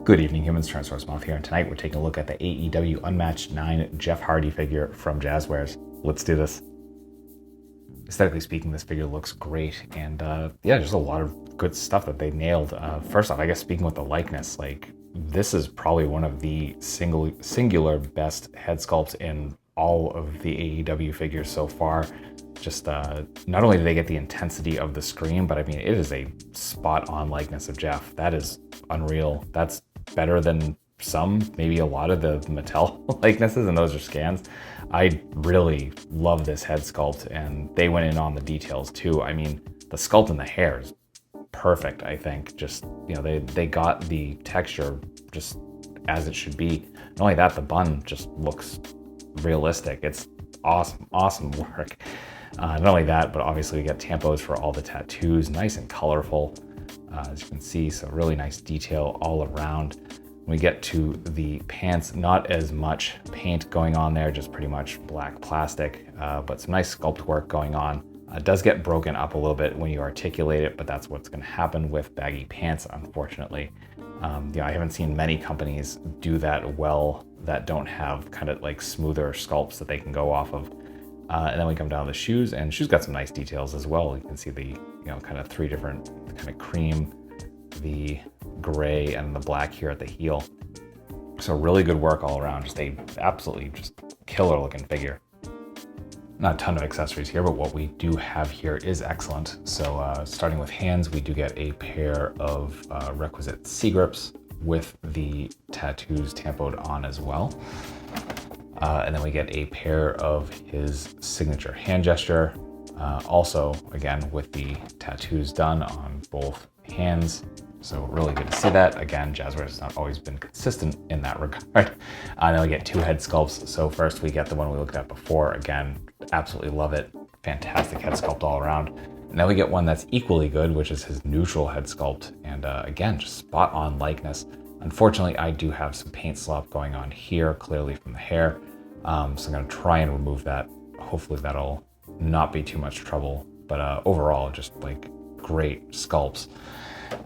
Good evening, humans. Tyrannosaurusmoth here, and tonight we're taking a look at the AEW Unmatched 9 Jeff Hardy figure from Jazwares. Let's do this. Aesthetically speaking, this figure looks great, and yeah, just a lot of good stuff that they nailed. First off, I guess speaking with the likeness, like this is probably one of the singular best head sculpts in all of the AEW figures so far. Just not only do they get the intensity of the scream, but I mean, it is a spot-on likeness of Jeff. That is unreal. That's better than some, maybe a lot of the Mattel likenesses, and those are scans. I really love this head sculpt, and they went in on the details too. I mean, the sculpt in the hair is perfect, I think. Just, you know, they got the texture just as it should be. Not only that, the bun just looks realistic. It's awesome work. Not only that, but obviously we get tampos for all the tattoos, nice and colorful, as you can see. So really nice detail all around. When we get to the pants, not as much paint going on there, just pretty much black plastic, but some nice sculpt work going on. It does get broken up a little bit when you articulate it, but that's what's going to happen with baggy pants, unfortunately. I haven't seen many companies do that well that don't have kind of like smoother sculpts that they can go off of. And then we come down to the shoes, and shoes got some nice details as well. You can see the, kind of three different kind of cream, the gray, and the black here at the heel. So really good work all around. Just a absolutely just killer looking figure. Not a ton of accessories here, but what we do have here is excellent. So starting with hands, we do get a pair of requisite C grips with the tattoos tampoed on as well. And then we get a pair of his signature hand gesture, also again with the tattoos done on both hands. So really good to see that. Again, Jazwares has not always been consistent in that regard. Then we get two head sculpts. So first we get the one we looked at before. Again, absolutely love it. Fantastic head sculpt all around. And then we get one that's equally good, which is his neutral head sculpt. And again, just spot on likeness. Unfortunately, I do have some paint slop going on here, clearly from the hair. So I'm gonna try and remove that. Hopefully that'll not be too much trouble. But overall, just like great sculpts.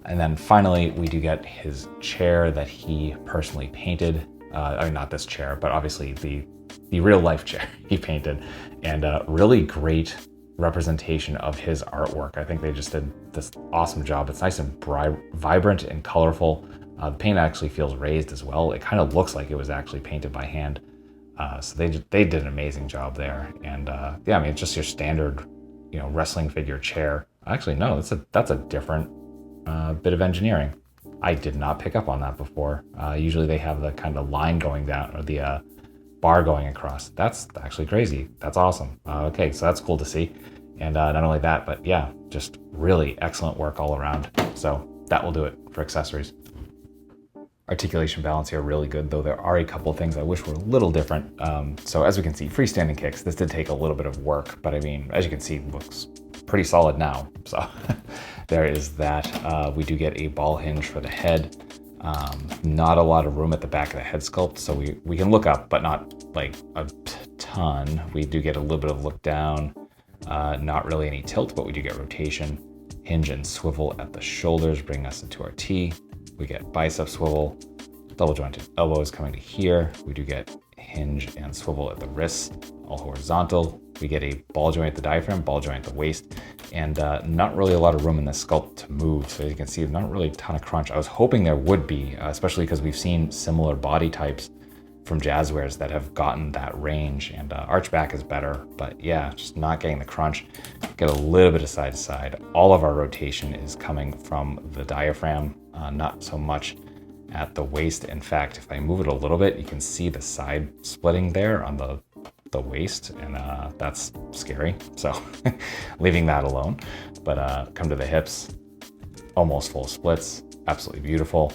And then finally, we do get his chair that he personally painted. I mean, not this chair, but obviously the real life chair he painted. And really great representation of his artwork. I think they just did this awesome job. It's nice and vibrant and colorful. The paint actually feels raised as well. It kind of looks like it was actually painted by hand. So they did an amazing job there. And yeah, I mean, it's just your standard, wrestling figure chair. Actually, no, that's a different bit of engineering. I did not pick up on that before. Usually they have the kind of line going down, or the bar going across. That's actually crazy. That's awesome. Okay, so that's cool to see. And not only that, but yeah, just really excellent work all around. So that will do it for accessories. Articulation balance here really good, though there are a couple of things I wish were a little different. So as we can see, freestanding kicks, this did take a little bit of work, but I mean, as you can see, looks pretty solid now. So there is that. We do get a ball hinge for the head. Not a lot of room at the back of the head sculpt, so we can look up, but not like a ton. We do get a little bit of look down, not really any tilt, but we do get rotation, hinge and swivel at the shoulders, bringing us into our T. We get bicep swivel, double jointed elbows coming to here. We do get hinge and swivel at the wrists, all horizontal. We get a ball joint at the diaphragm, ball joint at the waist, and not really a lot of room in this sculpt to move. So as you can see, not really a ton of crunch. I was hoping there would be, especially because we've seen similar body types from Jazwares that have gotten that range, and arch back is better, but yeah, just not getting the crunch. Get a little bit of side to side. All of our rotation is coming from the diaphragm, not so much at the waist. In fact, if I move it a little bit, you can see the side splitting there on the waist, and that's scary. So leaving that alone. But come to the hips, almost full splits, absolutely beautiful.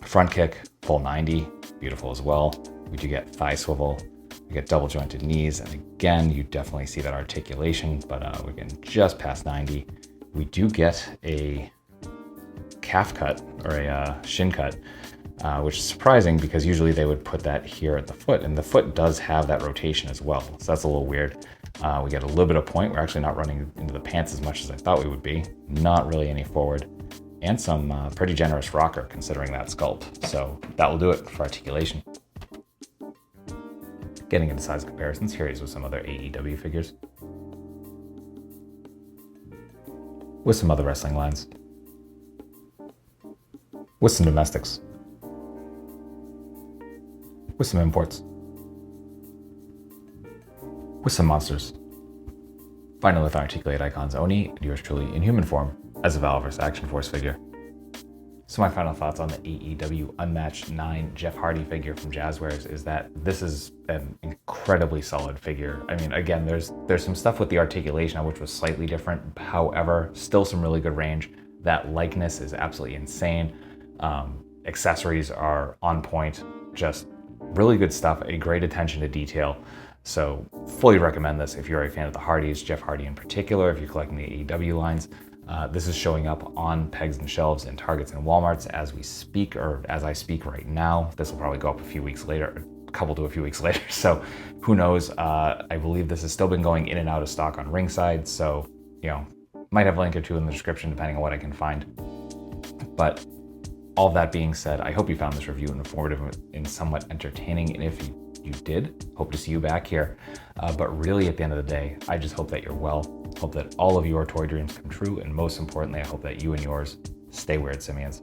Front kick, full 90, beautiful as well. We do get thigh swivel, we get double jointed knees, and again, you definitely see that articulation, but we're getting just past 90. We do get a calf cut, or a shin cut, which is surprising because usually they would put that here at the foot, and the foot does have that rotation as well. So that's a little weird. We get a little bit of point. We're actually not running into the pants as much as I thought we would be. Not really any forward. and some pretty generous rocker considering that sculpt. So that will do it for articulation. Getting into size comparisons, here he is with some other AEW figures. With some other wrestling lines. With some domestics. With some imports. With some monsters. Finally with Articulate Icons Oni, and yours truly in human form as a Valorous Action Force figure. So my final thoughts on the AEW Unmatched 9 Jeff Hardy figure from Jazwares is that this is an incredibly solid figure. I mean, again, there's some stuff with the articulation which was slightly different. However, still some really good range. That likeness is absolutely insane. Accessories are on point, just really good stuff, a great attention to detail. So fully recommend this if you're a fan of the Hardys, Jeff Hardy in particular, if you're collecting the AEW lines. This is showing up on pegs and shelves in Targets and Walmarts as we speak, or as I speak right now. This will probably go up a few weeks later, a couple to a few weeks later. So who knows? I believe this has still been going in and out of stock on Ringside. So, might have a link or two in the description depending on what I can find. But all that being said, I hope you found this review informative and somewhat entertaining. And if you did, hope to see you back here. But really at the end of the day, I just hope that you're well. Hope that all of your toy dreams come true. And most importantly, I hope that you and yours stay weird, simians.